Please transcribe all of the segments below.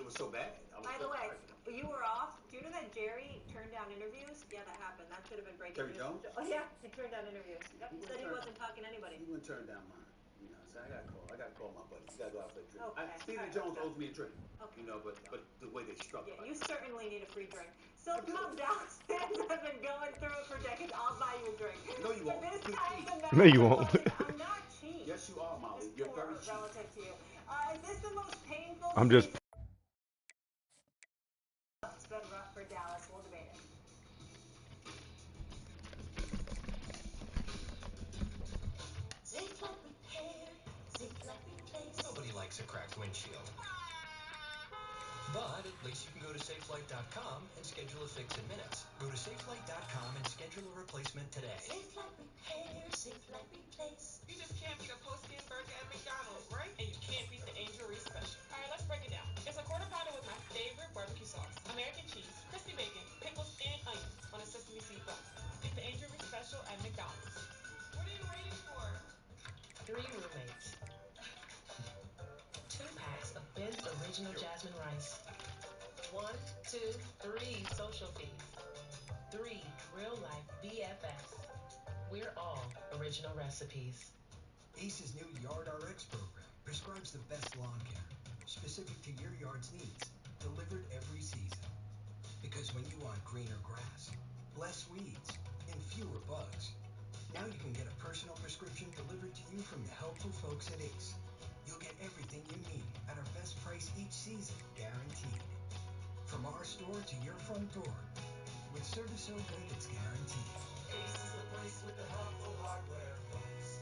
was so bad. By the way, you were off. Do you know that Jerry turned down interviews? Yeah, that happened. That should have been breaking Terry news. Jones? Oh yeah, he turned down interviews. Yep, said he wasn't talking to anybody. He wouldn't turn down mine. You know, so I got to call my buddies. We got to go out for a drink. Okay. Stephen Jones owes me a drink. Okay. You know, but the way they struck. Yeah, you certainly need a free drink. So come, Dallas fans have been going through it for decades. I'll buy you a drink. No, you won't. This You're time cheap. the No, you Mets are won't. closing. I'm not cheap. Yes, you are, Molly. You're very cheap. Relative to you. Is this the most painful I'm just. season? It's been rough for Dallas. We'll debate it. Safe like repair, safe like replace. Nobody likes a cracked windshield. But at least you can go to safelight.com and schedule a fix in minutes. Go to safelight.com and schedule a replacement today. Safe like repair, safe like replace. You just can't beat a post-game burger at McDonald's, right? And you can't beat the Angel Reese special. All right, let's break it down. It's a quarter pounder with my favorite barbecue sauce, American cheese, crispy bacon, pickles, and onions on a sesame seed bun. Get the Angel Reese special at McDonald's. What are you waiting for? 3 roommates. 2 packs of Ben's original jasmine rice. 1, 2, 3 social feeds. 3 real-life BFFs. We're all original recipes. ACE's new Yard RX program prescribes the best lawn care, specific to your yard's needs, delivered every season. Because when you want greener grass, less weeds, and fewer bugs, now you can get a personal prescription delivered to you from the helpful folks at ACE. You'll get everything you need at our best price each season, guaranteed. From our store to your front door, with service so good it's guaranteed. ACE is the place with the helpful hardware folks.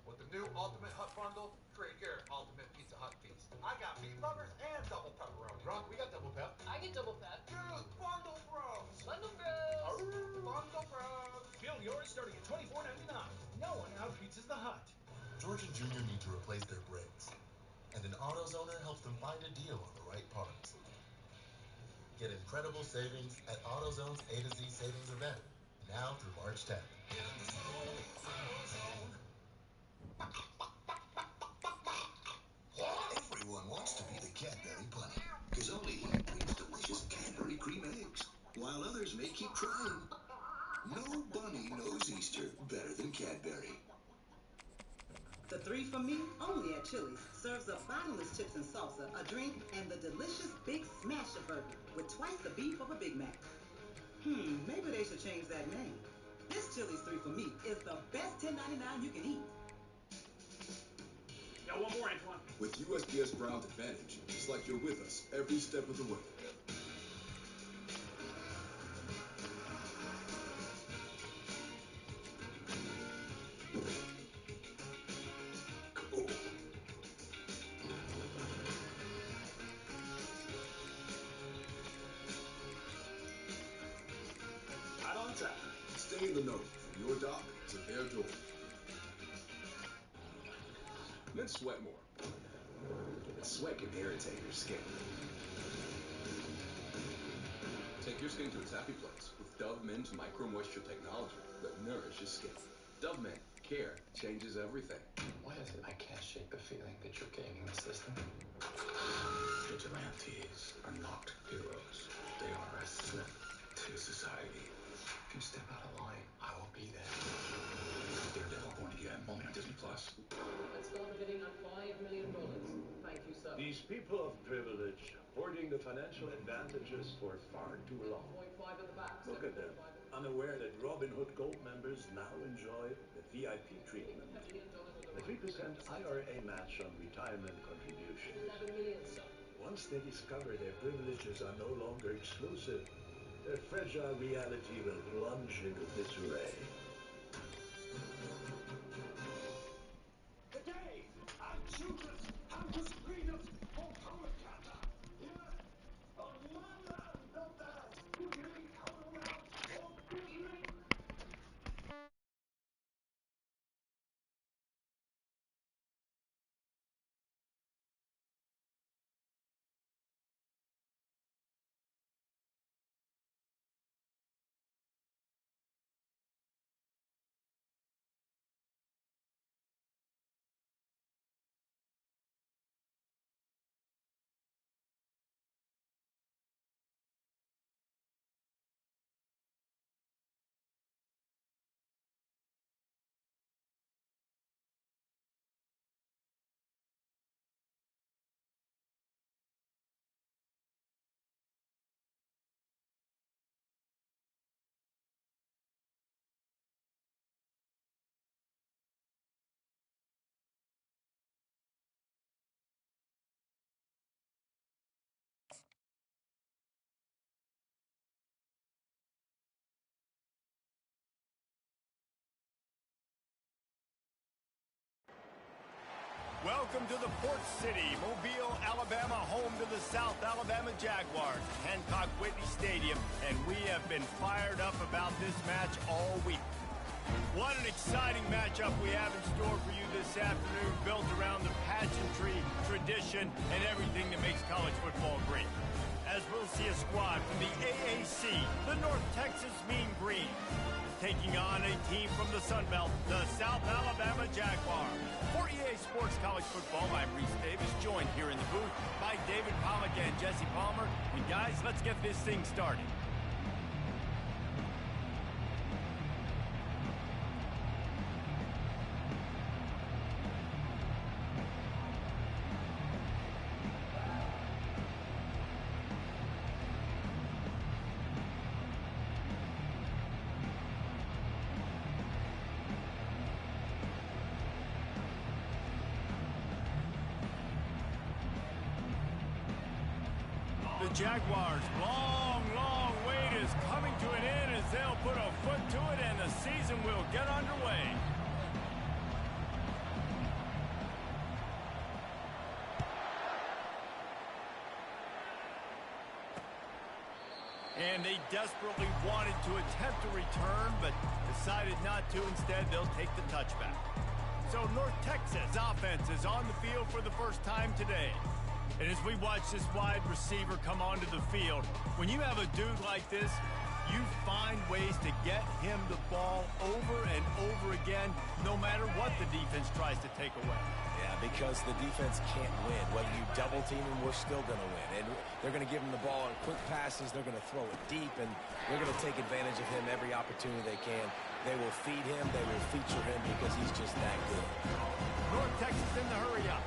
With the new Ultimate Hut Bundle, create your Ultimate Pizza Hut feast. I got meat lovers and double pepperoni. Ron, we got double pep. I get double pep. Dude, Bundle Bros! Bundle Bros! Bundle Bros! Build yours starting at $24.99. No one out-pizzas the Hut. George and Junior need to replace their brakes, and an AutoZoner helps them find a deal on the right parts. Get incredible savings at AutoZone's A to Z savings event, now through March 10th. Everyone wants to be the Cadbury bunny, because only he brings delicious Cadbury cream eggs, while others may keep trying. No bunny knows Easter better than Cadbury. The 3 for me, only at Chili's, serves up bottomless chips and salsa, a drink, and the delicious Big Smasher burger with twice the beef of a Big Mac. Maybe they should change that name. This Chili's 3 for me is the best $10.99 you can eat. Got one more, Antoine. With USPS Ground Advantage, it's like you're with us every step of the way. Right on time. Stay in the know from your dock to their door. Then sweat more. Sweat can irritate your skin. Take your skin to its happy place with Dove Mint Micro Moisture Technology that nourishes skin. Dove Mint. Care changes everything. Why is it I can't shake the feeling that you're gaming the system? Vigilantes are not heroes. They are a threat to society. If you step out of line, I will be there. Daredevil Born Again, only on Disney+. Let's start the bidding on $5 million. Thank you, sir. These people of privilege, hoarding the financial advantages for far too long. 7.5 in the back. Look at them, unaware that Robin Hood Gold members now enjoy the VIP treatment. The 3% IRA match on retirement contributions. 11 million, sir. Once they discover their privileges are no longer exclusive, their fragile reality will plunge into disarray. welcome to the Port City, Mobile, Alabama, home to the South Alabama Jaguars, Hancock Whitney Stadium, and we have been fired up about this match all week. What an exciting matchup we have in store for you this afternoon, built around the pageantry, tradition, and everything that makes college football great. As we'll see a squad from the AAC, the North Texas Mean Green, taking on a team from the Sun Belt, the South Alabama Jaguars. For EA Sports College Football, I'm Reese Davis, joined here in the booth by David Pollack and Jesse Palmer. And guys, let's get this thing started. The Jaguars' long wait is coming to an end as they'll put a foot to it and the season will get underway. And they desperately wanted to attempt a return, but decided not to. Instead, they'll take the touchback. So North Texas offense is on the field for the first time today. And as we watch this wide receiver come onto the field, when you have a dude like this, you find ways to get him the ball over and over again, no matter what the defense tries to take away. Yeah, because the defense can't win. Whether you double team him, we're still going to win. And they're going to give him the ball in quick passes. They're going to throw it deep, and they're going to take advantage of him every opportunity they can. They will feed him. They will feature him because he's just that good. North Texas in the hurry up.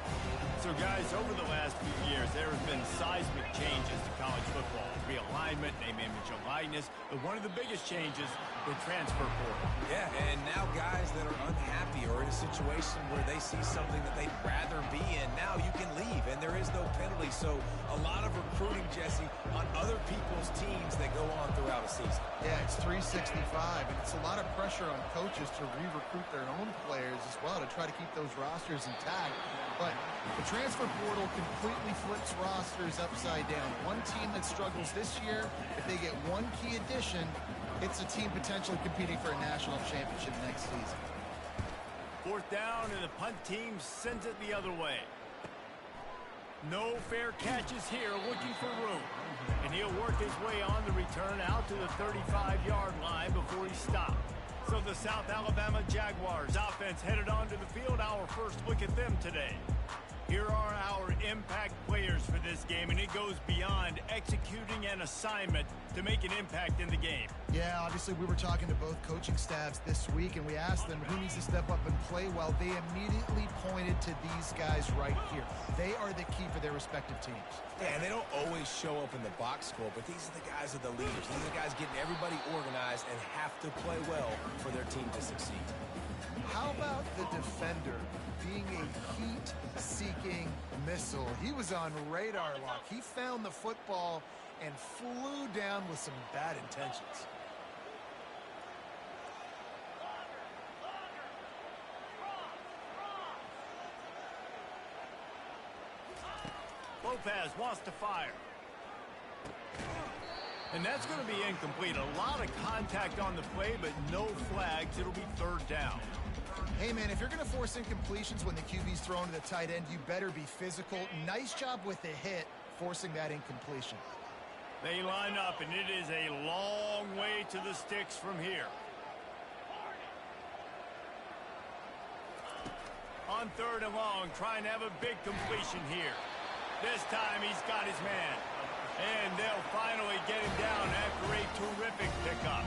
So, guys, over the last few years, there have been seismic changes to college football. Realignment, name, image, and likeness. But one of the biggest changes, the transfer portal. Yeah, and now guys that are unhappy or in a situation where they see something that they'd rather be in, now you can leave, and there is no penalty. So, a lot of recruiting, Jesse, on other people's teams that go on throughout a season. Yeah, it's 365, and it's a lot of pressure on coaches to re-recruit their own players as well to try to keep those rosters intact. But the transfer portal completely flips rosters upside down. One team that struggles this year, if they get one key addition, it's a team potentially competing for a national championship next season. Fourth down, and the punt team sends it the other way. No fair catches here, looking for room. And he'll work his way on the return out to the 35-yard line before he stopped. So the South Alabama Jaguars offense headed onto the field. Our first look at them today. Here are our impact players for this game, and it goes beyond executing an assignment to make an impact in the game. Yeah, obviously we were talking to both coaching staffs this week, and we asked them who needs to step up and play well. They immediately pointed to these guys right here. They are the key for their respective teams. Yeah, and they don't always show up in the box score, but these are the guys that are the leaders. These are the guys getting everybody organized and have to play well for their team to succeed. How about the defender being a heat-seeking missile? He was on radar lock. He found the football and flew down with some bad intentions. Lopez wants to fire. And that's going to be incomplete. A lot of contact on the play, but no flags. It'll be third down. Hey, man, if you're going to force incompletions when the QB's thrown to the tight end, you better be physical. Nice job with the hit, forcing that incompletion. They line up, and it is a long way to the sticks from here. On third and long, trying to have a big completion here. This time he's got his man. And they'll finally get him down after a terrific pickup.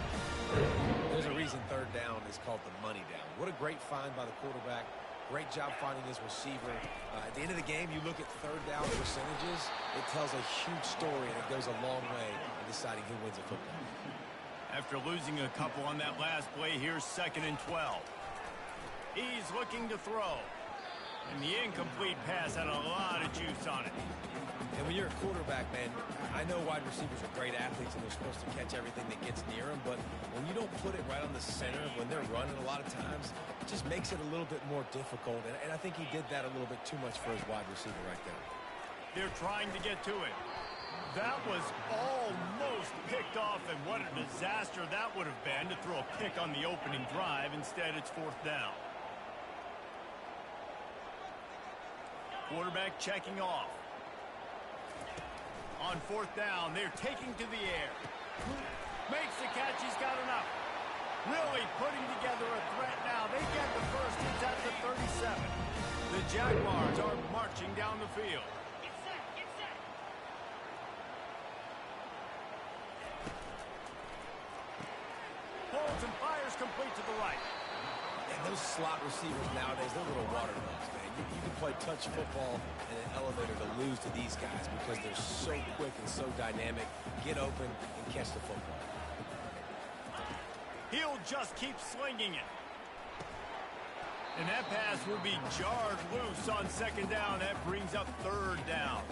There's a reason third down is called the money down. What a great find by the quarterback. Great job finding his receiver. At the end of the game, you look at third down percentages. It tells a huge story, and it goes a long way in deciding who wins a football. After losing a couple on that last play, here's 2nd and 12. He's looking to throw. And the incomplete pass had a lot of juice on it. And when you're a quarterback, man, I know wide receivers are great athletes and they're supposed to catch everything that gets near them, but when you don't put it right on the center, when they're running a lot of times, it just makes it a little bit more difficult. And I think he did that a little bit too much for his wide receiver right there. They're trying to get to it. That was almost picked off, and what a disaster that would have been to throw a pick on the opening drive. Instead, it's 4th down. Quarterback checking off. On 4th down, they're taking to the air. Makes the catch, he's got enough. Really putting together a threat now. They get the first, it's at the 37. The Jaguars are marching down the field. Get set, get set. Pulls and fires complete to the right. And those slot receivers nowadays, they're little water dogs, man. You can play touch football in an elevator to lose to these guys because they're so quick and so dynamic. Get open and catch the football. He'll just keep slinging it. And that pass will be jarred loose on 2nd down. That brings up 3rd down.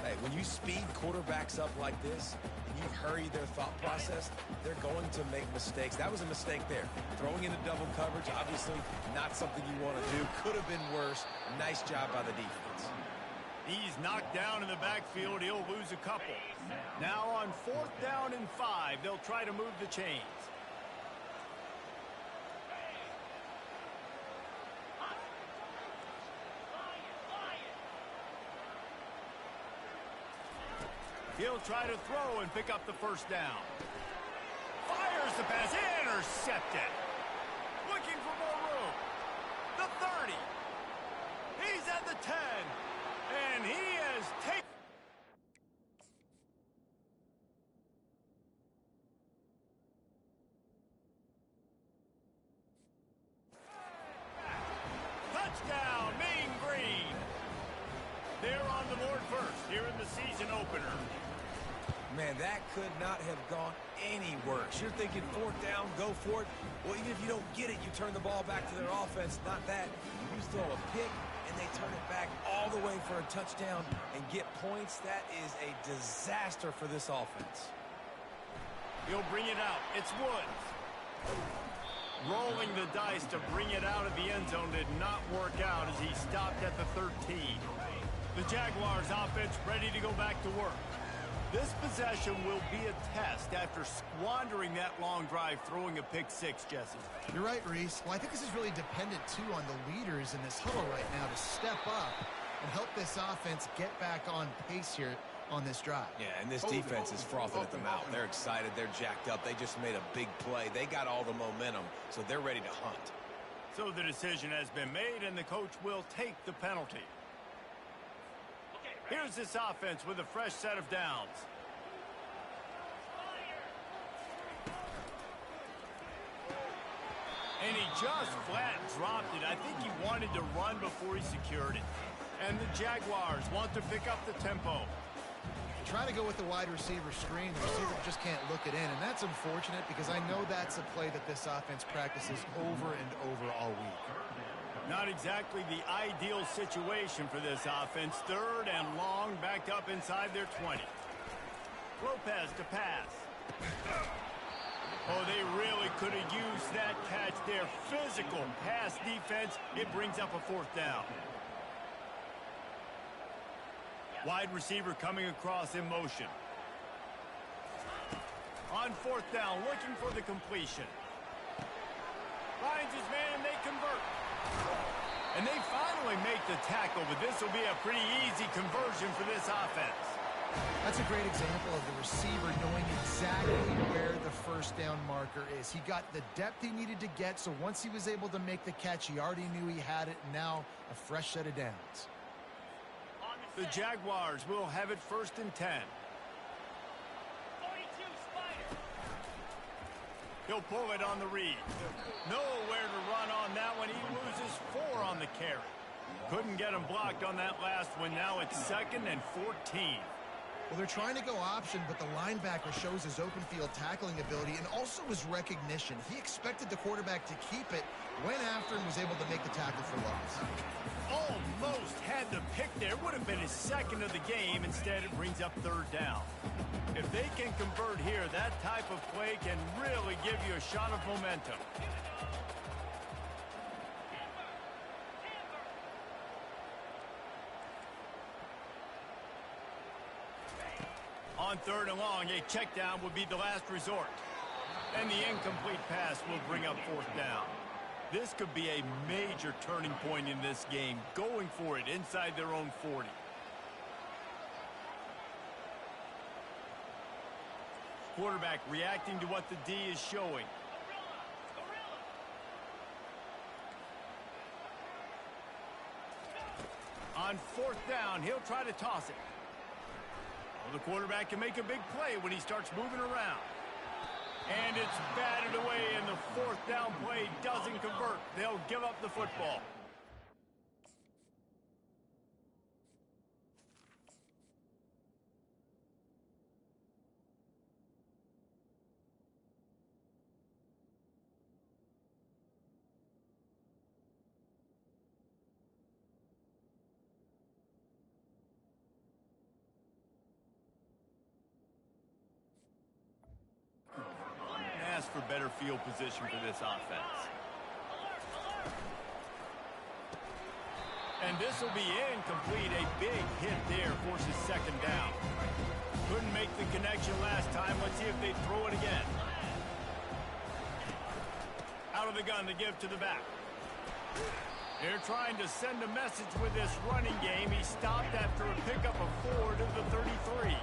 Hey, when you speed quarterbacks up like this, and you hurry their thought process, they're going to make mistakes. That was a mistake there. Throwing into double coverage, obviously not something you want to do. Could have been worse. Nice job by the defense. He's knocked down in the backfield. He'll lose a couple. Now on 4th down and 5, they'll try to move the chains. He'll try to throw and pick up the 1st down. Fires the pass, intercepted. Looking for more room. The 30. He's at the 10. And he has taken. Touchdown, Mean Green. They're on the board first here in the season opener. Man, that could not have gone any worse. You're thinking 4th down, go for it. Well, even if you don't get it, you turn the ball back to their offense. Not that. You throw a pick, and they turn it back all the way for a touchdown and get points. That is a disaster for this offense. He'll bring it out. It's Woods. Rolling the dice to bring it out of the end zone did not work out as he stopped at the 13. The Jaguars offense ready to go back to work. This possession will be a test after squandering that long drive, throwing a pick 6, Jesse. You're right, Reese. Well, I think this is really dependent, too, on the leaders in this huddle right now to step up and help this offense get back on pace here on this drive. Yeah, and this defense is frothing at the mouth. They're excited. They're jacked up. They just made a big play. They got all the momentum, so they're ready to hunt. So the decision has been made, and the coach will take the penalty. Here's this offense with a fresh set of downs. And he just flat dropped it. I think he wanted to run before he secured it. And the Jaguars want to pick up the tempo. Try to go with the wide receiver screen. The receiver just can't look it in, and that's unfortunate because I know that's a play that this offense practices over and over all week. Not exactly the ideal situation for this offense. 3rd and long, backed up inside their 20. Lopez to pass. Oh, they really could have used that catch there. Physical pass defense. It brings up a 4th down. Wide receiver coming across in motion. On 4th down, looking for the completion. Finds his man, and they convert. And they finally make the tackle, but this will be a pretty easy conversion for this offense. That's a great example of the receiver knowing exactly where the 1st down marker is. He got the depth he needed to get, so once he was able to make the catch, he already knew he had it, and now a fresh set of downs. The Jaguars will have it 1st and 10. 42, Spider. He'll pull it on the read. Nowhere to run on that one. He loses 4 on the carry. Couldn't get him blocked on that last one. Now it's 2nd and 14. Well, they're trying to go option, but the linebacker shows his open field tackling ability and also his recognition. He expected the quarterback to keep it, went after and was able to make the tackle for loss. Almost had the pick there. Would have been his second of the game. Instead, it brings up third down. If they can convert here, that type of play can really give you a shot of momentum. On third and long, a check down would be the last resort. And the incomplete pass will bring up fourth down. This could be a major turning point in this game, going for it inside their own 40. Quarterback reacting to what the D is showing. On fourth down, he'll try to toss it. Well, the quarterback can make a big play when he starts moving around. And it's batted away, and the fourth down play doesn't convert. They'll give up the football. Ask for better field position for this offense. And this will be incomplete. A big hit there forces second down. Couldn't make the connection last time. Let's see if they throw it again. Out of the gun to give to the back. They're trying to send a message with this running game. He stopped after a pickup of 4 to the 33.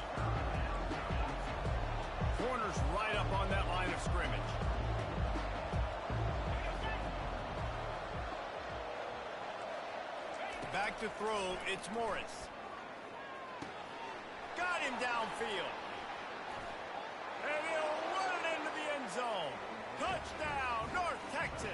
Corner's right up on that line of scrimmage. Back to throw, it's Morris. Got him downfield. And he'll run it into the end zone. Touchdown, North Texas.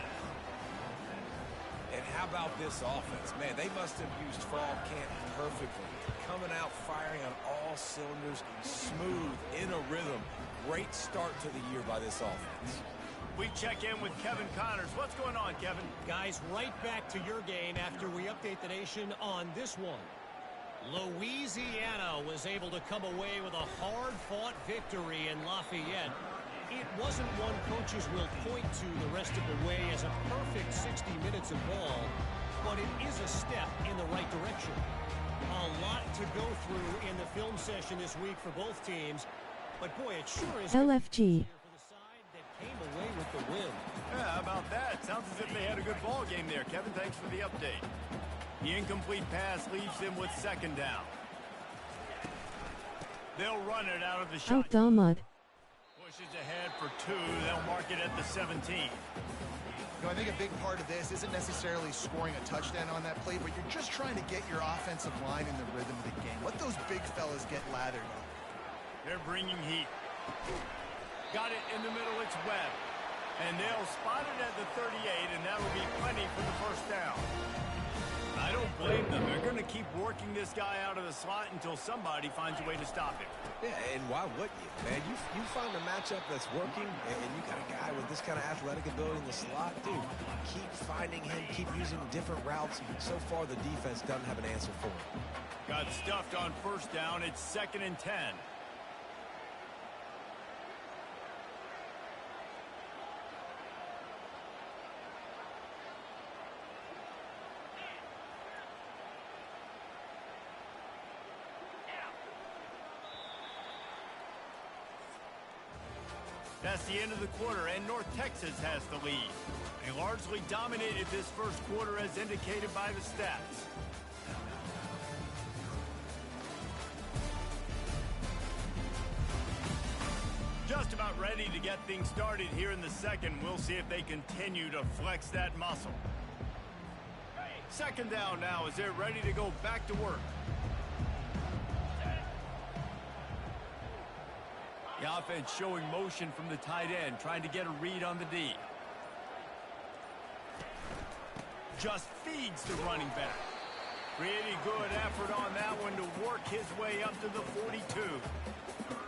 And how about this offense? Man, they must have used fall camp perfectly. Coming out firing on all cylinders, smooth, in a rhythm. Great start to the year by this offense. We check in with Kevin Connors. What's going on, Kevin? Guys, right back to your game after we update the nation on this one. Louisiana was able to come away with a hard-fought victory in Lafayette. It wasn't one coaches will point to the rest of the way as a perfect 60 minutes of ball, but it is a step in the right direction. A lot to go through in the film session this week for both teams, but boy, it sure is LFG. for the side that came away with the win. Yeah, how about that? Sounds as if they had a good ball game there. Kevin, thanks for the update. The incomplete pass leaves them with second down. They'll run it out of the shot. Out Dalmud. Pushes ahead for 2. They'll mark it at the 17. I think a big part of this isn't necessarily scoring a touchdown on that play, but you're just trying to get your offensive line in the rhythm of the game. Let those big fellas get lathered up. They're bringing heat. Got it in the middle, it's Webb. And they'll spot it at the 38, and that'll be plenty for the first down. I don't blame them. They're going to keep working this guy out of the slot until somebody finds a way to stop him. Yeah, and why wouldn't you, man? You find a matchup that's working, and you got a guy with this kind of athletic ability in the slot, dude. Keep finding him, keep using different routes. So far, the defense doesn't have an answer for him. Got stuffed on first down. It's 2nd and 10. That's the end of the quarter, and North Texas has the lead. They largely dominated this first quarter as indicated by the stats. Just about ready to get things started here in the second. We'll see if they continue to flex that muscle. Second down now as they're ready to go back to work. The offense showing motion from the tight end, trying to get a read on the D. Just feeds the running back. Pretty good effort on that one to work his way up to the 42.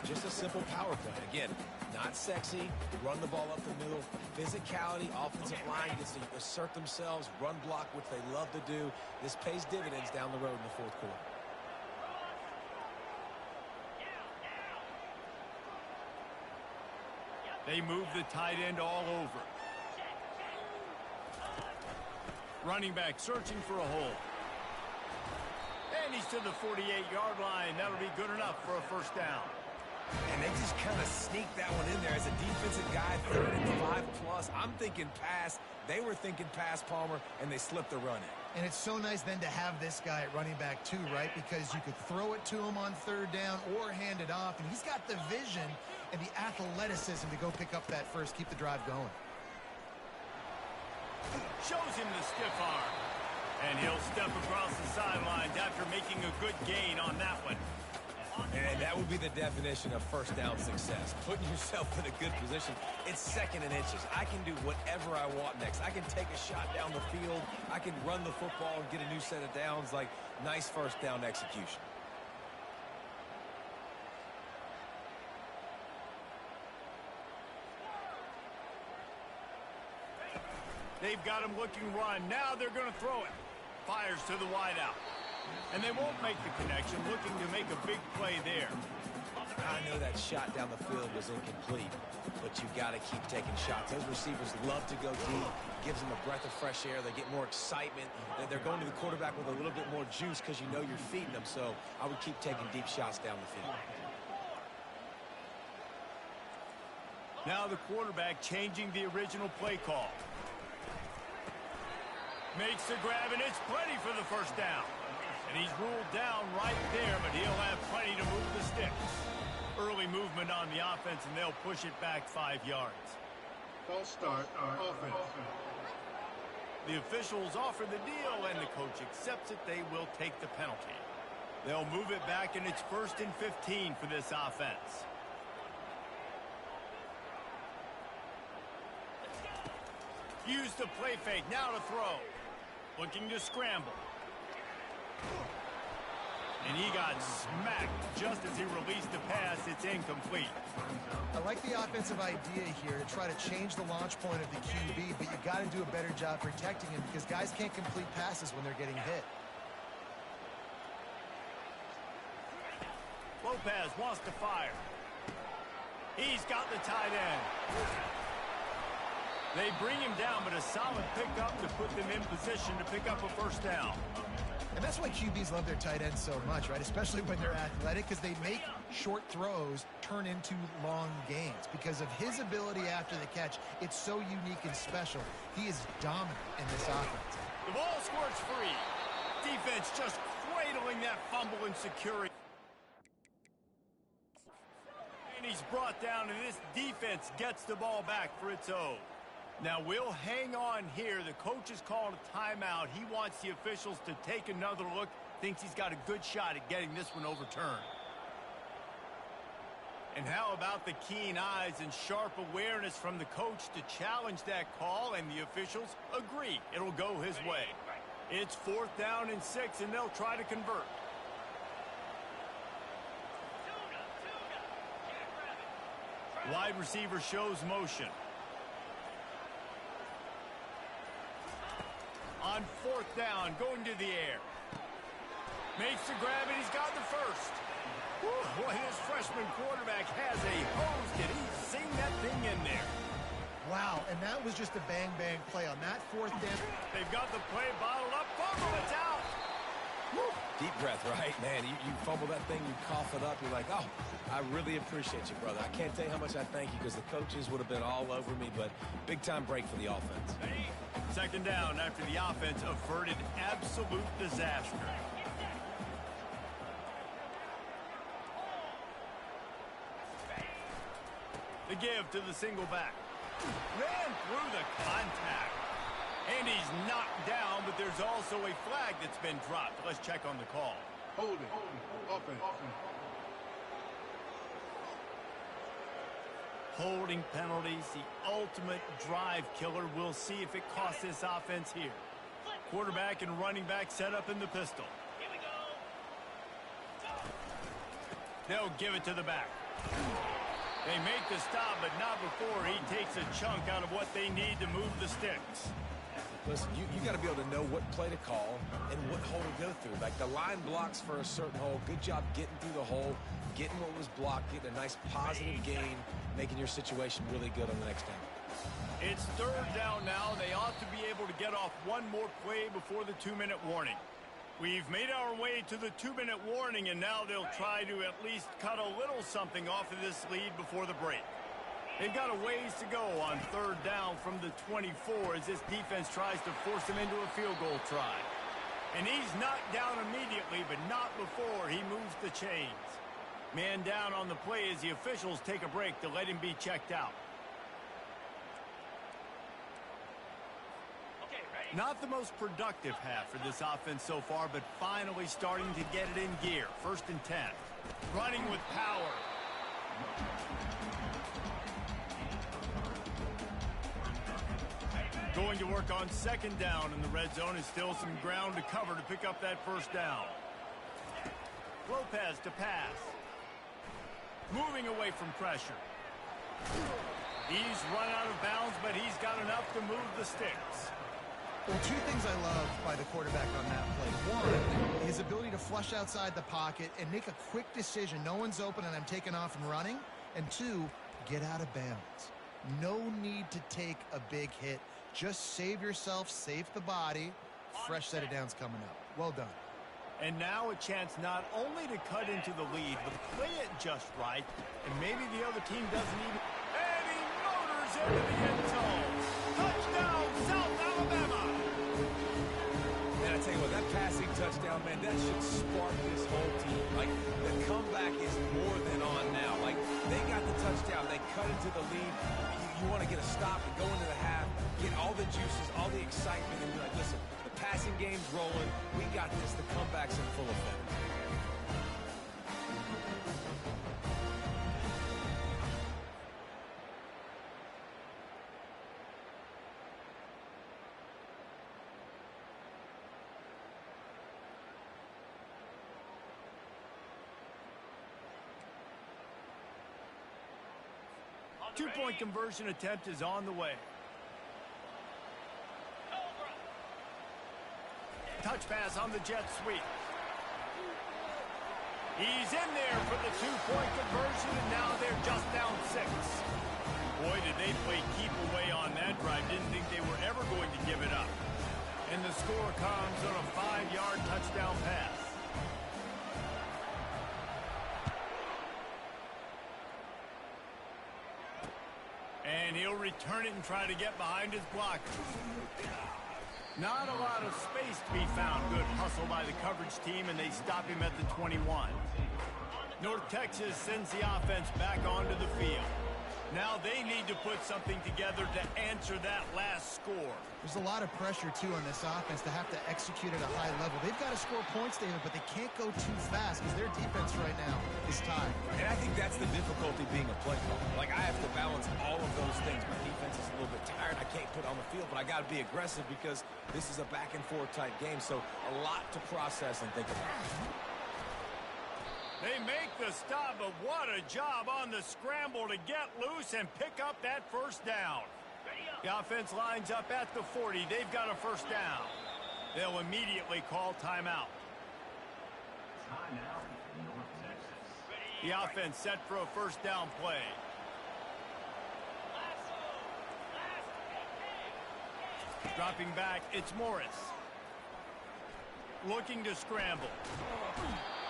Just a simple power play. Again, not sexy, run the ball up the middle, physicality, offensive line gets to assert themselves, run block, which they love to do. This pays dividends down the road in the fourth quarter. They move the tight end all over. Running back searching for a hole. And he's to the 48-yard line. That'll be good enough for a first down. And they just kind of sneaked that one in there as a defensive guy, 3rd and 5+. I'm thinking pass. They were thinking pass, Palmer, and they slipped the run in. And it's so nice then to have this guy at running back too, right? Because you could throw it to him on 3rd down or hand it off. And he's got the vision and the athleticism to go pick up that first, keep the drive going. Shows him the stiff arm. And he'll step across the sidelines after making a good gain on that one. And that would be the definition of first down success. Putting yourself in a good position. It's 2nd and inches. I can do whatever I want next. I can take a shot down the field. I can run the football and get a new set of downs. Like, nice first down execution. They've got him looking run. Now they're going to throw it. Fires to the wideout. And they won't make the connection, looking to make a big play there. I know that shot down the field was incomplete, but you got to keep taking shots. Those receivers love to go deep. Gives them a breath of fresh air. They get more excitement. They're going to the quarterback with a little bit more juice because you know you're feeding them. So I would keep taking deep shots down the field. Now the quarterback changing the original play call. Makes the grab, and it's plenty for the first down. And he's ruled down right there, but he'll have plenty to move the sticks. Early movement on the offense, and they'll push it back 5 yards. False start, offense. The officials offer the deal, and the coach accepts it. They will take the penalty. They'll move it back, and it's 1st and 15 for this offense. Use the play fake, now to throw. Looking to scramble. And he got smacked just as he released the pass. It's incomplete. I like the offensive idea here to try to change the launch point of the QB, but you got to do a better job protecting him because guys can't complete passes when they're getting hit. Lopez wants to fire. He's got the tight end. They bring him down, but a solid pickup to put them in position to pick up a first down. And that's why QBs love their tight ends so much, right? Especially when they're athletic, because they make short throws turn into long gains. Because of his ability after the catch, it's so unique and special. He is dominant in this offense. The ball squirts free. Defense just cradling that fumble and security. And he's brought down, and this defense gets the ball back for its own. Now, we'll hang on here. The coach has called a timeout. He wants the officials to take another look. Thinks he's got a good shot at getting this one overturned. And how about the keen eyes and sharp awareness from the coach to challenge that call, and the officials agree it'll go his way. It's 4th down and 6, and they'll try to convert. Wide receiver shows motion. On 4th down, going to the air. Makes the grab, and he's got the first. Whew, boy, his freshman quarterback has a hose. Did he sing that thing in there? Wow, and that was just a bang-bang play on that 4th down. They've got the play bottled up. Fumble, it's out. Whew. Deep breath, right? Man, you fumble that thing, you cough it up. You're like, oh, I really appreciate you, brother. I can't tell you how much I thank you because the coaches would have been all over me, but big-time break for the offense. 2nd down after the offense averted absolute disaster. The give to the single back. Ran through the contact. And he's knocked down, but there's also a flag that's been dropped. Let's check on the call. Holding. Offense. Holding penalties, the ultimate drive killer. We'll see if it costs this offense here. Quarterback and running back set up in the pistol. They'll give it to the back. They make the stop, but not before he takes a chunk out of what they need to move the sticks. Listen, you got to be able to know what play to call and what hole to go through. Like the line blocks for a certain hole. Good job getting through the hole, getting what was blocked, getting a nice positive gain, making your situation really good on the next down. It's third down now. They ought to be able to get off one more play before the 2-minute warning. We've made our way to the 2-minute warning, and now they'll try to at least cut a little something off of this lead before the break. They've got a ways to go on third down from the 24 as this defense tries to force him into a field goal try. And he's knocked down immediately, but not before he moves the chains. Man down on the play as the officials take a break to let him be checked out. Not the most productive half for this offense so far, but finally starting to get it in gear. 1st and 10. Running with power. Going to work on 2nd down in the red zone, and still some ground to cover to pick up that 1st down. Lopez to pass. Moving away from pressure. He's run out of bounds, but he's got enough to move the sticks. Well, 2 things I love by the quarterback on that play. 1, his ability to flush outside the pocket and make a quick decision. No one's open and I'm taking off and running. And 2, get out of bounds. No need to take a big hit. Just save yourself, save the body. Fresh set of downs coming up. Well done. And now a chance not only to cut into the lead, but play it just right. And maybe the other team doesn't even... And he motors into the end zone. Touchdown, South Alabama. Man, I tell you what, that passing touchdown, man, that should spark this whole team. Like, the comeback is more than on now. Like, they got the touchdown. They cut into the lead. You want to get a stop and go into the half, get all the juices, all the excitement, and be like, listen, the passing game's rolling. We got this. The comeback's in full effect. Two-point conversion attempt is on the way. Touch pass on the jet sweep. He's in there for the 2-point conversion, and now they're just down 6. Boy, did they play keep away on that drive. Didn't think they were ever going to give it up. And the score comes on a 5-yard touchdown pass. And he'll return it and try to get behind his blocker. Not a lot of space to be found. Good hustle by the coverage team, and they stop him at the 21. North Texas sends the offense back onto the field. Now they need to put something together to answer that last score. There's a lot of pressure, too, on this offense to have to execute at a high level. They've got to score points, David, but they can't go too fast because their defense right now is tired. And I think that's the difficulty being a play caller. Like, I have to balance all of those things. My defense is a little bit tired. I can't put on the field, but I got to be aggressive because this is a back-and-forth type game, so a lot to process and think about. They make the stop, but what a job on the scramble to get loose and pick up that 1st down. The offense lines up at the 40. They've got a 1st down. They'll immediately call timeout. Timeout, North Texas. The offense set for a 1st down play. Dropping back, it's Morris. Looking to scramble.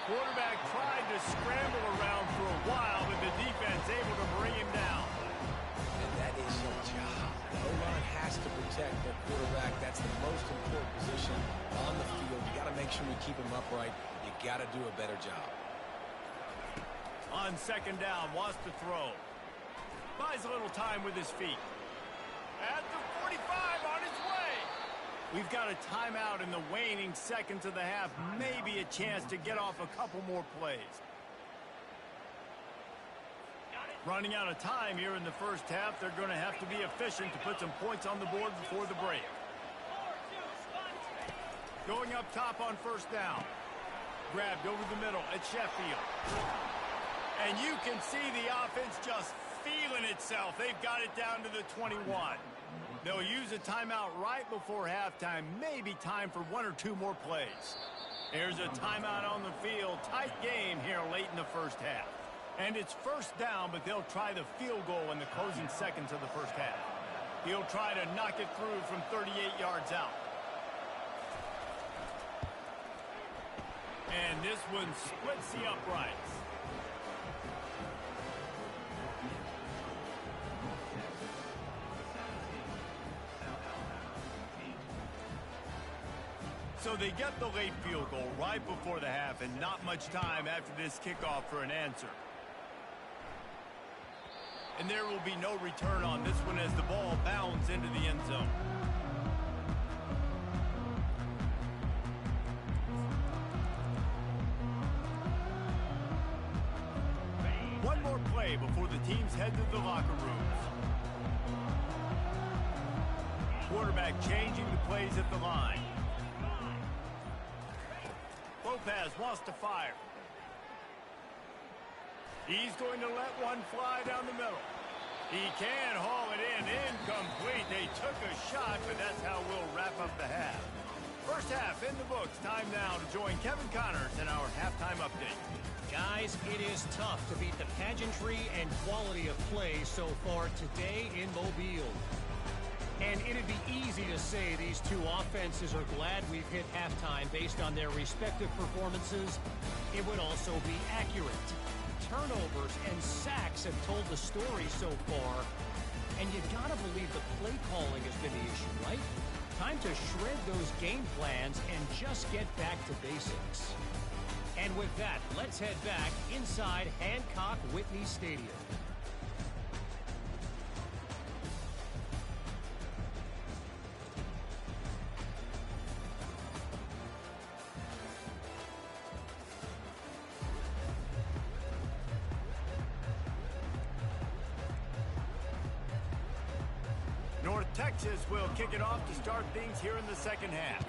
Quarterback tried to scramble around for a while, but the defense able to bring him down. And that is your job. The O-line has to protect their quarterback. That's the most important position on the field. You got to make sure you keep him upright. You got to do a better job. On 2nd down, wants to throw. Buys a little time with his feet. At the 45, on his way. We've got a timeout in the waning seconds of the half. Maybe a chance to get off a couple more plays. Running out of time here in the 1st half. They're going to have to be efficient to put some points on the board before the break. Going up top on first down. Grabbed over the middle at Sheffield. And you can see the offense just feeling itself. They've got it down to the 21. They'll use a timeout right before halftime. Maybe time for one or two more plays. Here's a timeout on the field. Tight game here late in the first half. And it's first down, but they'll try the field goal in the closing seconds of the first half. He'll try to knock it through from 38 yards out. And this one splits the uprights. So they get the late field goal right before the half, and not much time after this kickoff for an answer. And there will be no return on this one as the ball bounds into the end zone. One more play before the teams head to the locker rooms. Quarterback changing the plays at the line. Lopez wants to fire. He's going to let one fly down the middle. He can haul it in. Incomplete. They took a shot, but that's how we'll wrap up the half. First half in the books. Time now to join Kevin Connors in our halftime update. Guys, it is tough to beat the pageantry and quality of play so far today in Mobile. And it'd be easy to say these two offenses are glad we've hit halftime based on their respective performances. It would also be accurate. Turnovers and sacks have told the story so far. And you gotta believe the play calling has been the issue, right? Time to shred those game plans and just get back to basics. And with that, let's head back inside Hancock Whitney Stadium. North Texas will kick it off to start things here in the second half.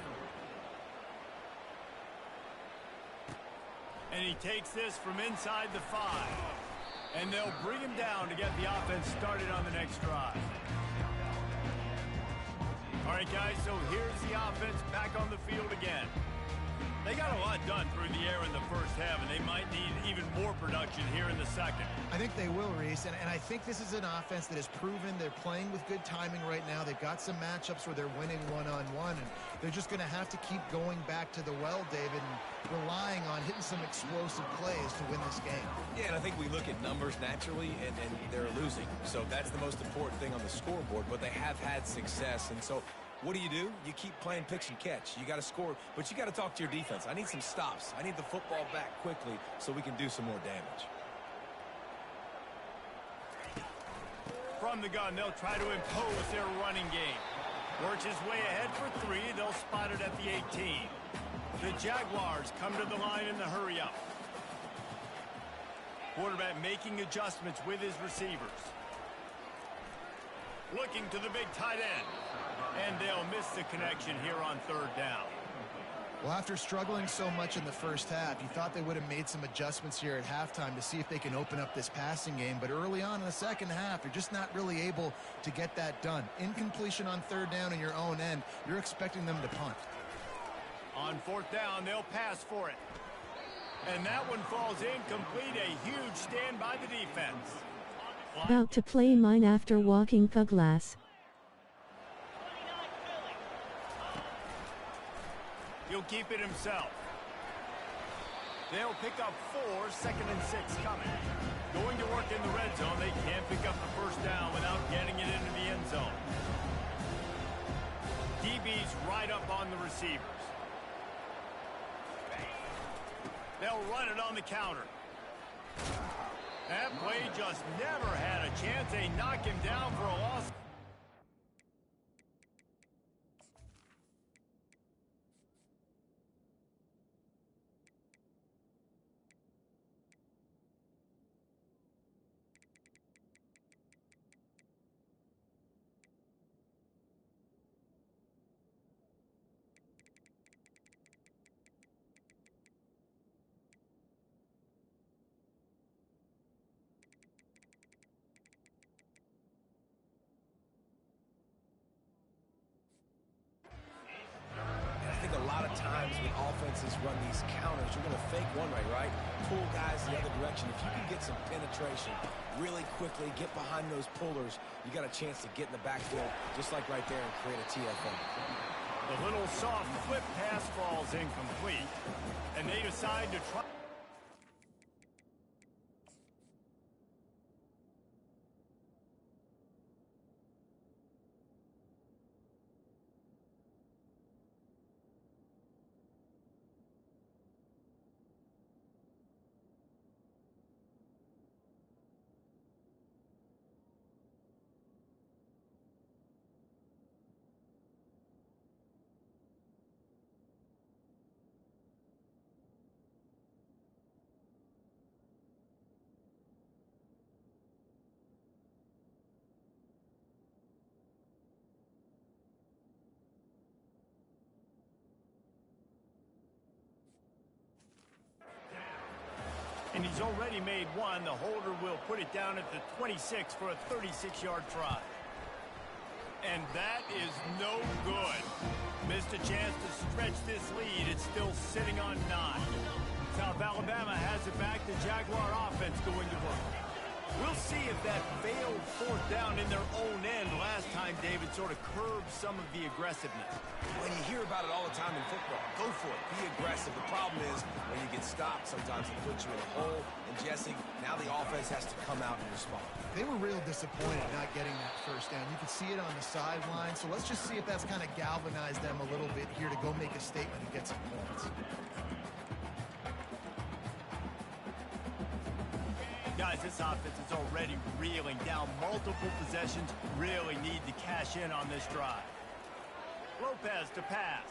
And he takes this from inside the 5. And they'll bring him down to get the offense started on the next drive. All right, guys, so here's the offense back on the field again. They got a lot done through the air in the first half, and they might need even more production here in the second. I think they will, Reese, and I think this is an offense that has proven they're playing with good timing right now. They've got some matchups where they're winning one-on-one, and they're just going to have to keep going back to the well, David, and relying on hitting some explosive plays to win this game. Yeah, and I think we look at numbers naturally, and they're losing. So that's the most important thing on the scoreboard, but they have had success, and so what do? You keep playing pitch and catch. You got to score, but you got to talk to your defense. I need some stops. I need the football back quickly so we can do some more damage. From the gun, they'll try to impose their running game. Works his way ahead for 3. They'll spot it at the 18. The Jaguars come to the line in the hurry-up. Quarterback making adjustments with his receivers. Looking to the big tight end. And they'll miss the connection here on third down. Well, after struggling so much in the first half, you thought they would have made some adjustments here at halftime to see if they can open up this passing game. But early on in the second half, you're just not really able to get that done. Incompletion on third down in your own end, you're expecting them to punt. On fourth down, they'll pass for it. And that one falls incomplete. A huge stand by the defense. About to play mine after walking the glass. He'll keep it himself. They'll pick up 4, second and 6 coming. Going to work in the red zone. They can't pick up the first down without getting it into the end zone. DB's right up on the receivers. They'll run it on the counter. That play just never had a chance. They knock him down for a loss. times when offenses run these counters, you're going to fake one way, right? Pull guys the other direction. If you can get some penetration really quickly, get behind those pullers, you got a chance to get in the backfield, just like right there, and create a TFL. The little soft flip pass falls incomplete, and they decide to try. And he's already made one. The holder will put it down at the 26 for a 36-yard try. And that is no good. Missed a chance to stretch this lead. It's still sitting on 9. South Alabama has it back. The Jaguar offense going to work. We'll see if that failed fourth down in their own end last time, David, sort of curbed some of the aggressiveness. When you hear about it all the time in football, go for it. Be aggressive. The problem is when you get stopped, sometimes it puts you in a hole. And Jesse, now the offense has to come out and respond. They were real disappointed not getting that first down. You could see it on the sideline. So let's just see if that's kind of galvanized them a little bit here to go make a statement and get some points. Guys, this offense is already reeling down. Multiple possessions, really need to cash in on this drive. Lopez to pass.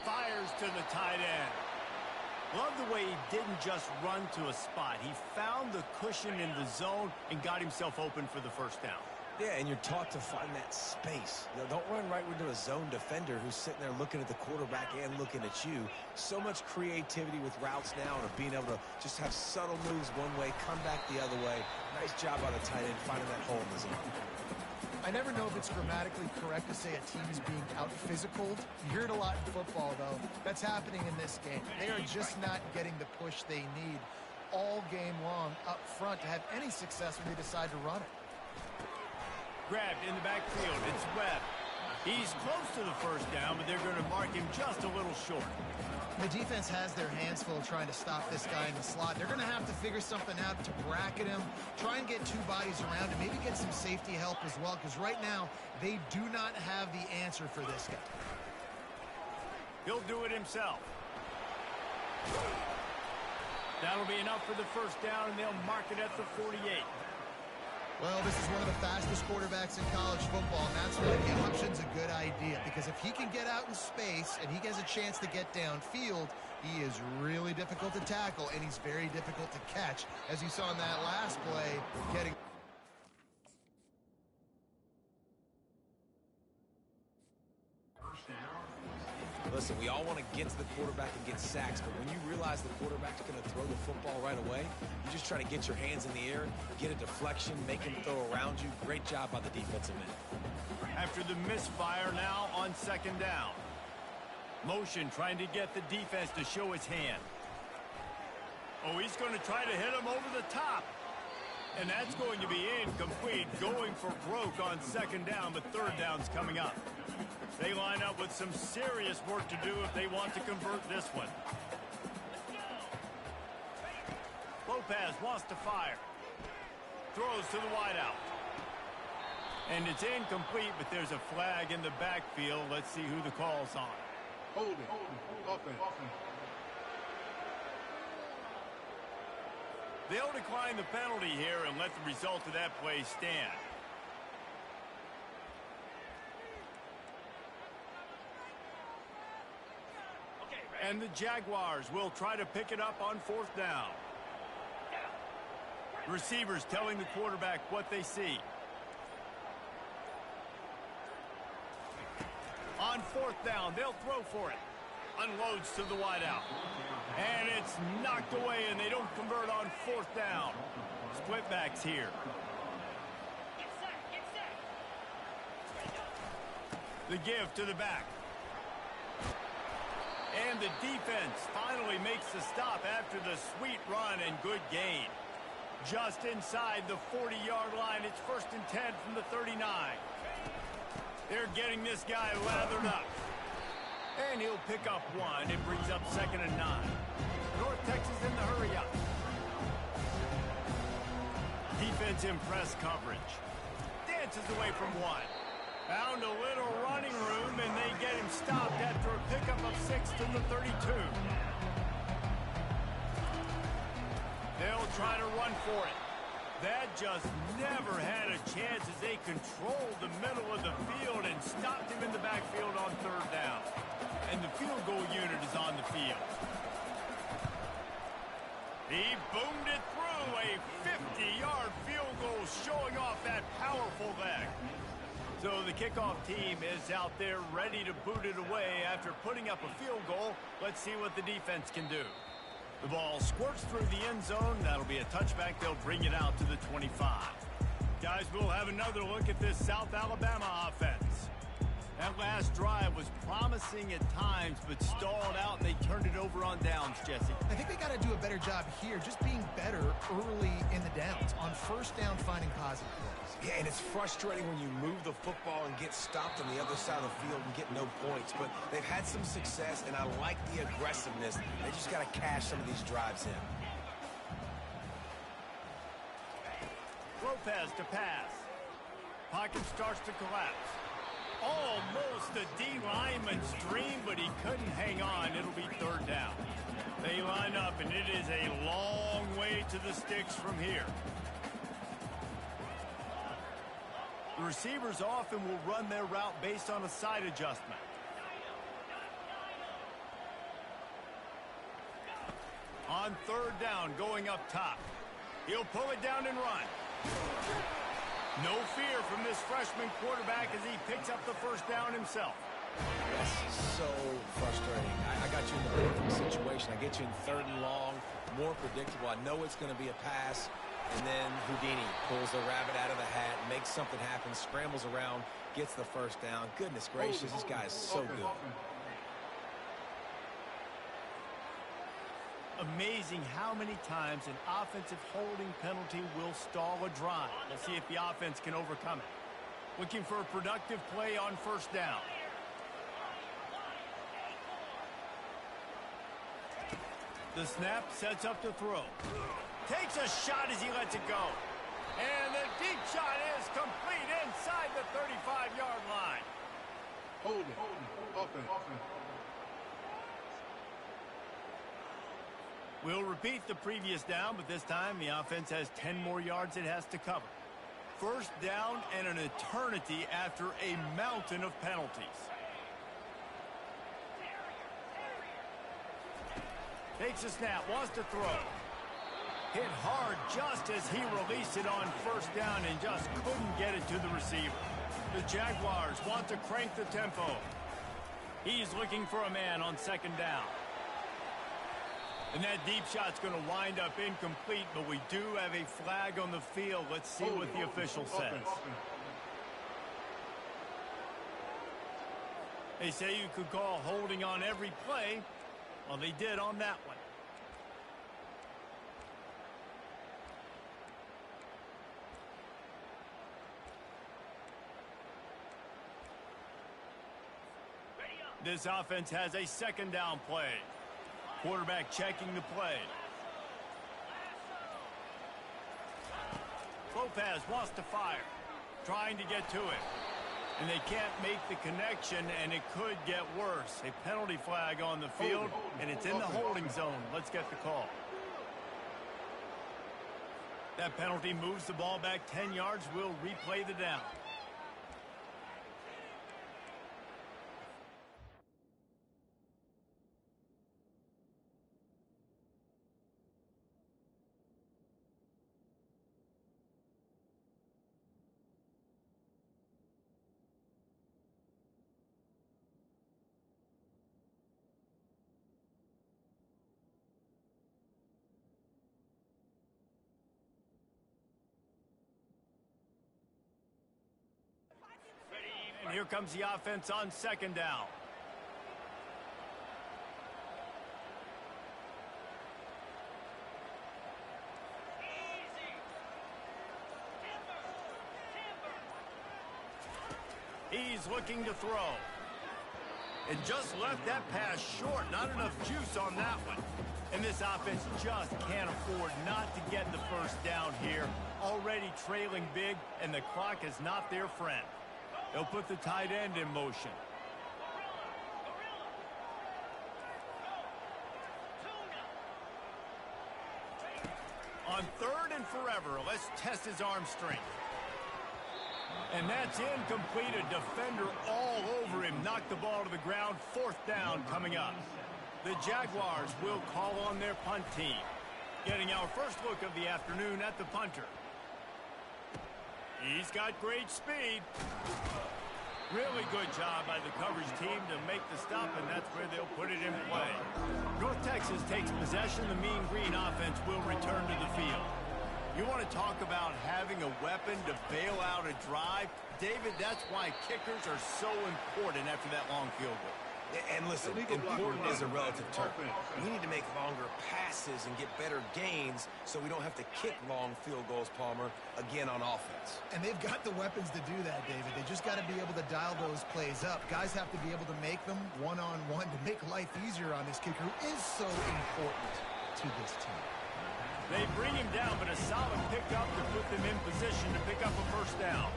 Fires to the tight end. Love the way he didn't just run to a spot. He found the cushion in the zone and got himself open for the first down. Yeah, and you're taught to find that space. You know, don't run right into a zone defender who's sitting there looking at the quarterback and looking at you. So much creativity with routes now and being able to just have subtle moves one way, come back the other way. Nice job by the tight end finding that hole in the zone. I never know if it's grammatically correct to say a team is being out-physicaled. You hear it a lot in football, though. That's happening in this game. They are just not getting the push they need all game long up front to have any success when they decide to run it. Grabbed in the backfield. It's Webb. He's close to the first down, but they're going to mark him just a little short. The defense has their hands full trying to stop this guy in the slot. They're going to have to figure something out to bracket him, try and get two bodies around him, maybe get some safety help as well, because right now they do not have the answer for this guy. He'll do it himself. That'll be enough for the first down, and they'll mark it at the 48. Well, this is one of the fastest quarterbacks in college football, and that's why the option's a good idea, because if he can get out in space and he has a chance to get downfield, he is really difficult to tackle, and he's very difficult to catch. As you saw in that last play, getting... Listen, we all want to get to the quarterback and get sacks, but when you realize the quarterback's going to throw the football right away, you just try to get your hands in the air, get a deflection, make him throw around you. Great job by the defensive end. After the misfire, now on second down. Motion trying to get the defense to show his hand. Oh, he's going to try to hit him over the top. And that's going to be incomplete, going for broke on second down, but third down's coming up. They line up with some serious work to do if they want to convert this one. Lopez wants to fire. Throws to the wideout. And it's incomplete, but there's a flag in the backfield. Let's see who the call's on. Holding. Offense. They'll decline the penalty here and let the result of that play stand. And the Jaguars will try to pick it up on fourth down. Receivers telling the quarterback what they see. On fourth down, they'll throw for it. Unloads to the wideout. And it's knocked away, and they don't convert on fourth down. Split backs here. The give to the back. And the defense finally makes the stop after the sweet run and good gain. Just inside the 40-yard line, it's 1st and 10 from the 39. They're getting this guy lathered up. And he'll pick up one. It brings up 2nd and 9. North Texas in the hurry up. Defense in press coverage. Dances away from one. Found a little running room, and they get him stopped after a pickup of 6 to the 32. They'll try to run for it. That just never had a chance as they controlled the middle of the field and stopped him in the backfield on 3rd down. And the field goal unit is on the field. He boomed it through a 50-yard field goal, showing off that powerful leg. So the kickoff team is out there ready to boot it away after putting up a field goal. Let's see what the defense can do. The ball squirts through the end zone. That'll be a touchback. They'll bring it out to the 25. Guys, we'll have another look at this South Alabama offense. That last drive was promising at times, but stalled out, and they turned it over on downs, Jesse. I think they got to do a better job here, just being better early in the downs. On 1st down, finding positive plays. Yeah, and it's frustrating when you move the football and get stopped on the other side of the field and get no points. But they've had some success, and I like the aggressiveness. They just got to cash some of these drives in. Lopez to pass. Pocket starts to collapse. Almost a D lineman's dream, but he couldn't hang on. It'll be 3rd down. They line up, and it is a long way to the sticks from here. The receivers often will run their route based on a side adjustment. On 3rd down, going up top. He'll pull it down and run. No fear from this freshman quarterback as he picks up the 1st down himself. That's so frustrating. I got you in the perfect situation. I get you in 3rd and long, more predictable. I know it's going to be a pass, and then Houdini pulls the rabbit out of the hat, makes something happen, scrambles around, gets the 1st down. Goodness gracious, this guy is so good. Amazing how many times an offensive holding penalty will stall a drive. We'll see if the offense can overcome it. Looking for a productive play on 1st down. The snap sets up to throw. Takes a shot as he lets it go. And the deep shot is complete inside the 35-yard line. Hold it. Offense. We'll repeat the previous down, but this time the offense has 10 more yards it has to cover. 1st down and an eternity after a mountain of penalties. Takes a snap, wants to throw. Hit hard just as he released it on 1st down and just couldn't get it to the receiver. The Jaguars want to crank the tempo. He's looking for a man on 2nd down. And that deep shot's going to wind up incomplete, but we do have a flag on the field. Let's see what the official says. They say you could call holding on every play. Well, they did on that one. This offense has a 2nd down play. Quarterback checking the play. Lopez wants to fire. Trying to get to it. And they can't make the connection, and it could get worse. A penalty flag on the field, and it's in the holding zone. Let's get the call. That penalty moves the ball back 10 yards. We'll replay the down. And here comes the offense on 2nd down. He's looking to throw. And just left that pass short. Not enough juice on that one. And this offense just can't afford not to get the first down here. Already trailing big, and the clock is not their friend. They'll put the tight end in motion. On third and forever, let's test his arm strength. And that's incomplete. A defender all over him. Knocked the ball to the ground. Fourth down coming up. The Jaguars will call on their punt team. Getting our first look of the afternoon at the punter. He's got great speed. Really good job by the coverage team to make the stop, and that's where they'll put it in play. North Texas takes possession. The Mean Green offense will return to the field. You want to talk about having a weapon to bail out a drive? David, that's why kickers are so important after that long field goal. And listen, important is a relative term. We need to make longer passes and get better gains so we don't have to kick long field goals, Palmer, again on offense. And they've got the weapons to do that, David. They just got to be able to dial those plays up. Guys have to be able to make them one-on-one to make life easier on this kicker, who is so important to this team. They bring him down, but a solid pickup to put them in position to pick up a first down.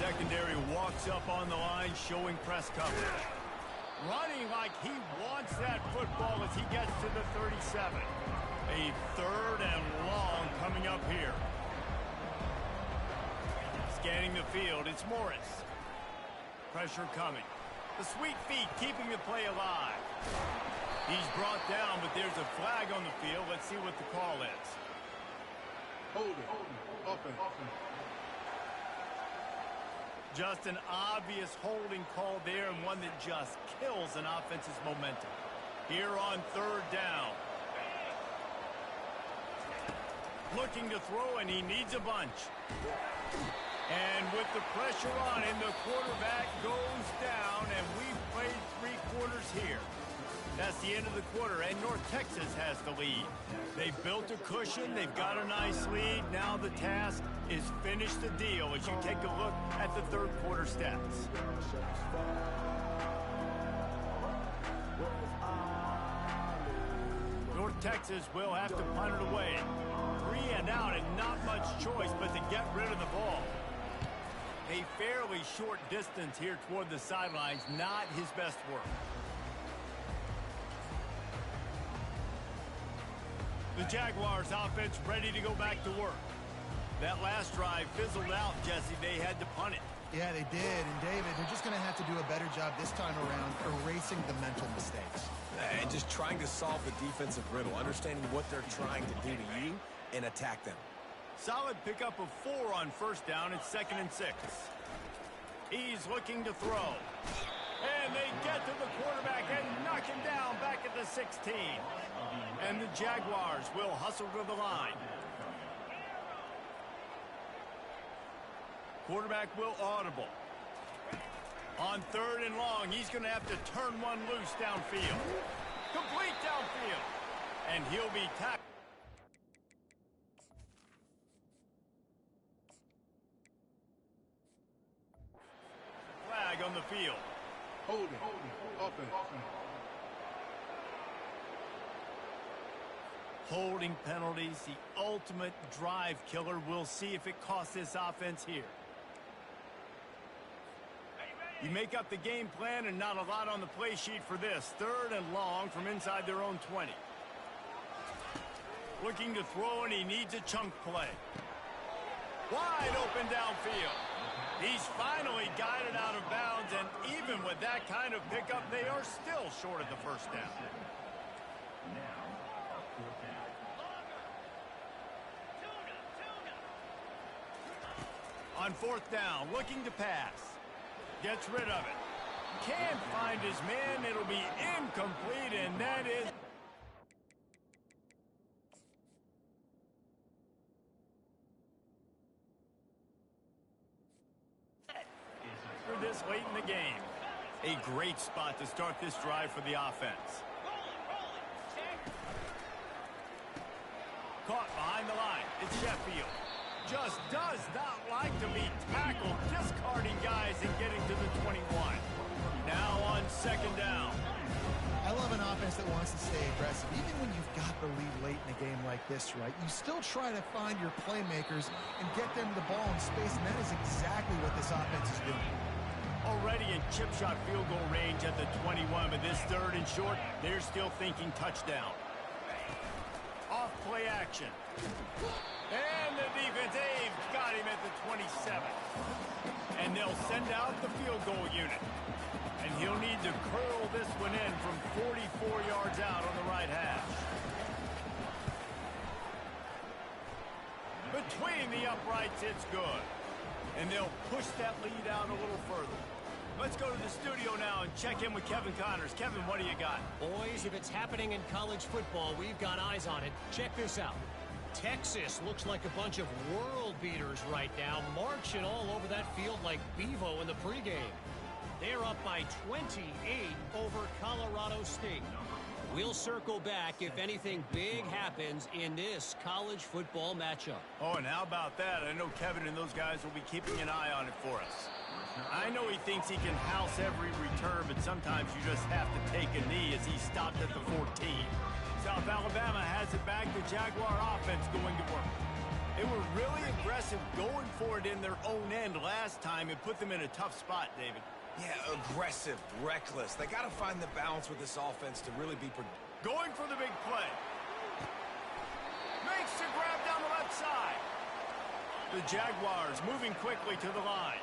Secondary walks up on the line, showing press coverage. Running like he wants that football as he gets to the 37. A third and long coming up here. Scanning the field, it's Morris. Pressure coming. The sweet feet keeping the play alive. He's brought down, but there's a flag on the field. Let's see what the call is. Hold it. Offense. Just an obvious holding call there, and one that just kills an offense's momentum. Here on third down. Looking to throw, and he needs a bunch. And with the pressure on him, the quarterback goes down, and we've played 3 quarters here. That's the end of the quarter, and North Texas has the lead. They've built a cushion. They've got a nice lead. Now the task is finish the deal as you take a look at the third quarter stats. North Texas will have to punt it away. 3 and out and not much choice but to get rid of the ball. A fairly short distance here toward the sidelines, not his best work. The Jaguars offense ready to go back to work. That last drive fizzled out, Jesse. They had to punt it. Yeah, they did. And David, they're just going to have to do a better job this time around erasing the mental mistakes. And just trying to solve the defensive riddle, understanding what they're trying to do to you and attack them. Solid pickup of 4 on first down. It's 2nd and 6. He's looking to throw. And they get to the quarterback and knock him down back at the 16. And the Jaguars will hustle to the line. Quarterback will audible. On third and long, he's going to have to turn one loose downfield. Complete downfield. And he'll be tackled. Flag on the field. Hold it. Offense. Holding penalties, the ultimate drive killer. We'll see if it costs this offense here. You make up the game plan and not a lot on the play sheet for this. Third and long from inside their own 20. Looking to throw, and he needs a chunk play. Wide open downfield. He's finally got it out of bounds, and even with that kind of pickup, they are still short of the first down. On fourth down, looking to pass. Gets rid of it. Can't find his man. It'll be incomplete, and that is... for this late in the game. A great spot to start this drive for the offense. Caught behind the line. It's Sheffield. just does not like to be tackled, discarding guys and getting to the 21. Now on second down. I love an offense that wants to stay aggressive. Even when you've got the lead late in a game like this, right, you still try to find your playmakers and get them the ball in space, and that is exactly what this offense is doing. Already in chip shot field goal range at the 21, but this third and short, they're still thinking touchdown. Off play action. And the defense, they've got him at the 27. And they'll send out the field goal unit. And he'll need to curl this one in from 44 yards out on the right hash. Between the uprights, it's good. And they'll push that lead out a little further. Let's go to the studio now and check in with Kevin Connors. Kevin, what do you got? Boys, if it's happening in college football, we've got eyes on it. Check this out. Texas looks like a bunch of world beaters right now, marching all over that field like Bevo in the pregame. They're up by 28 over Colorado State. We'll circle back if anything big happens in this college football matchup. Oh, and how about that? I know Kevin and those guys will be keeping an eye on it for us. I know he thinks he can house every return, but sometimes you just have to take a knee as he stopped at the 14. South Alabama has it back. The Jaguar offense going to work. They were really aggressive going for it in their own end last time and put them in a tough spot, David. Yeah, aggressive, reckless. They got to find the balance with this offense to really be going for the big play. Makes the grab down the left side. The Jaguars moving quickly to the line.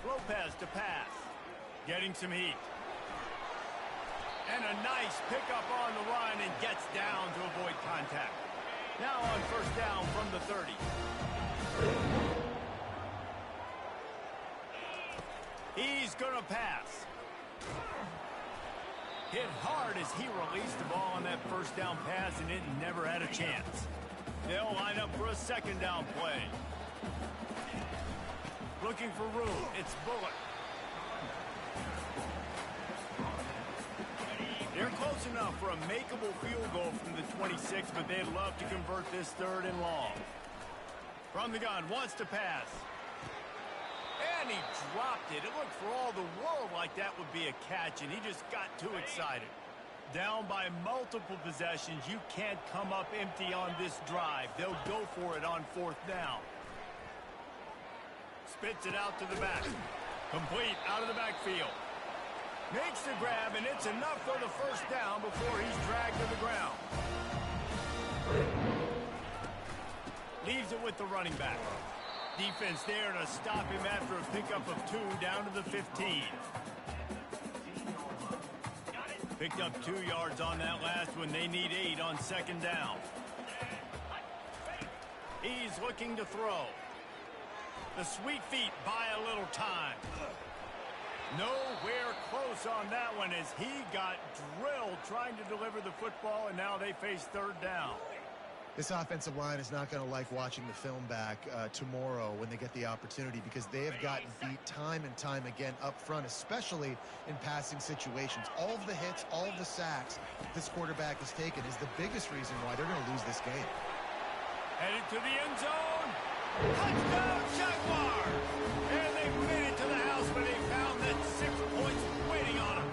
Lopez to pass. Getting some heat. And a nice pickup on the run and gets down to avoid contact. Now on first down from the 30. He's going to pass. Hit hard as he released the ball on that first down pass, and it never had a chance. They'll line up for a second down play. Looking for room. It's Bullock. They're close enough for a makeable field goal from the 26, but they'd love to convert this third and long. From the gun, wants to pass. And he dropped it. It looked for all the world like that would be a catch, and he just got too excited. Down by multiple possessions, you can't come up empty on this drive. They'll go for it on fourth down. Spits it out to the back. Complete out of the backfield. Makes the grab, and it's enough for the first down before he's dragged to the ground. Leaves it with the running back. Defense there to stop him after a pickup of 2 down to the 15. Picked up 2 yards on that last one. They need 8 on second down. He's looking to throw. The sweet feet buy a little time. Nowhere close on that one as he got drilled trying to deliver the football, and now they face third down. This offensive line is not going to like watching the film back tomorrow when they get the opportunity, because they have gotten beat time and time again up front, especially in passing situations. All of the hits, all of the sacks this quarterback has taken is the biggest reason why they're going to lose this game. Headed to the end zone. Touchdown, Jaguars! And they made it to the house when they found that 6 points waiting on them.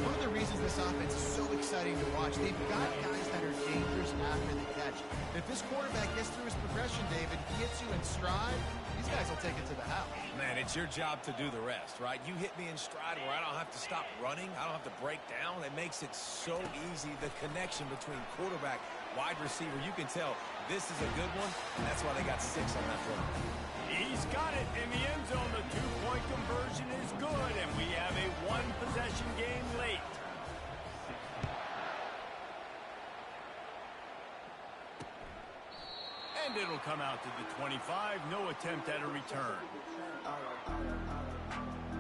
One of the reasons this offense is so exciting to watch, they've got guys that are dangerous after the catch. If this quarterback gets through his progression, David, he hits you in stride, these guys will take it to the house. Man, it's your job to do the rest, right? You hit me in stride where I don't have to stop running. I don't have to break down. It makes it so easy. The connection between quarterback, wide receiver, you can tell this is a good one, and that's why they got 6 on that play. He's got it in the end zone. The 2-point conversion is good, and we have a 1-possession game late. And it'll come out to the 25. No attempt at a return.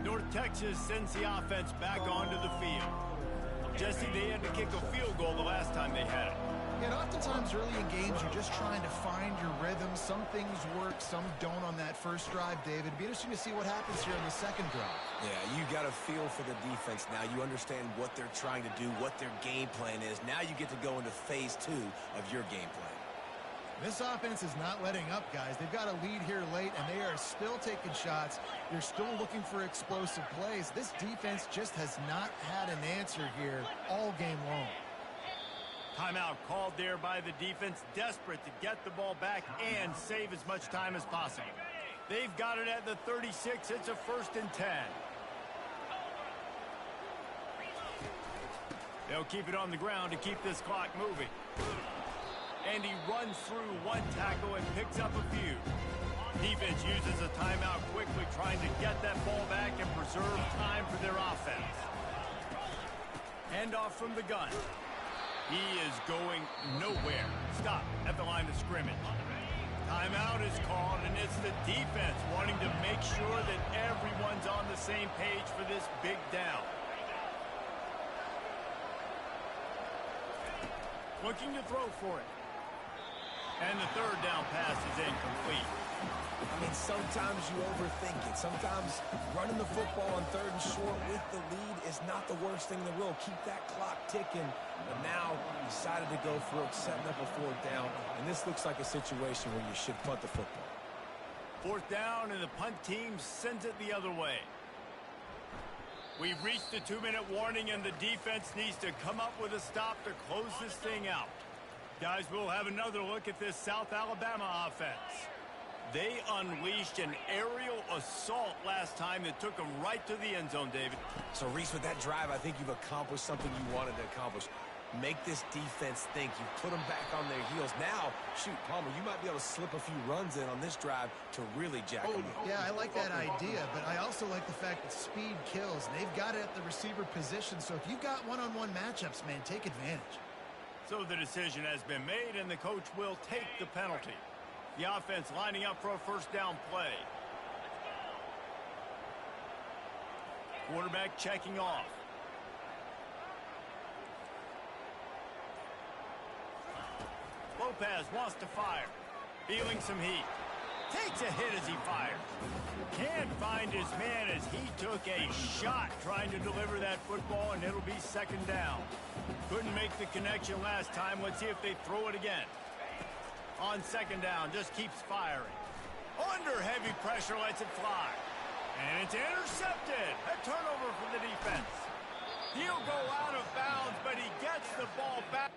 North Texas sends the offense back onto the field. Jesse, they had to kick a field goal the last time they had it. And oftentimes early in games, you're just trying to find your rhythm. Some things work, some don't on that first drive, David. It'd be interesting to see what happens here on the second drive. Yeah, you got a feel for the defense now. You understand what they're trying to do, what their game plan is. Now you get to go into phase 2 of your game plan. This offense is not letting up, guys. They've got a lead here late, and they are still taking shots. They're still looking for explosive plays. This defense just has not had an answer here all game long. Timeout called there by the defense, desperate to get the ball back and save as much time as possible. They've got it at the 36. It's a 1st and 10. They'll keep it on the ground to keep this clock moving. And he runs through one tackle and picks up a few. Defense uses a timeout quickly, trying to get that ball back and preserve time for their offense. Handoff from the gun. He is going nowhere. Stop at the line of scrimmage. Timeout is called, and it's the defense wanting to make sure that everyone's on the same page for this big down. Looking to throw for it. And the 3rd down pass is incomplete. I mean, sometimes you overthink it. Sometimes running the football on 3rd and short with the lead is not the worst thing in the world. Keep that clock ticking. But now decided to go for it, setting up a 4th down. And this looks like a situation where you should punt the football. 4th down, and the punt team sends it the other way. We've reached the 2-minute warning, and the defense needs to come up with a stop to close this thing out. Guys, we'll have another look at this South Alabama offense. They unleashed an aerial assault last time that took them right to the end zone, David. So, Reese, with that drive, I think you've accomplished something you wanted to accomplish. Make this defense think. You put them back on their heels. Now, shoot, Palmer, you might be able to slip a few runs in on this drive to really jack them up. Yeah, I like that idea, but I also like the fact that speed kills. They've got it at the receiver position, so if you've got one-on-one matchups, man, take advantage. So the decision has been made, and the coach will take the penalty. The offense lining up for a 1st down play. Quarterback checking off. Lopez wants to fire. Feeling some heat. Takes a hit as he fires. Can't find his man as he took a shot trying to deliver that football, and it'll be 2nd down. Couldn't make the connection last time. Let's see if they throw it again. On 2nd down, just keeps firing. Under heavy pressure, lets it fly. And it's intercepted. A turnover for the defense. He'll go out of bounds, but he gets the ball back.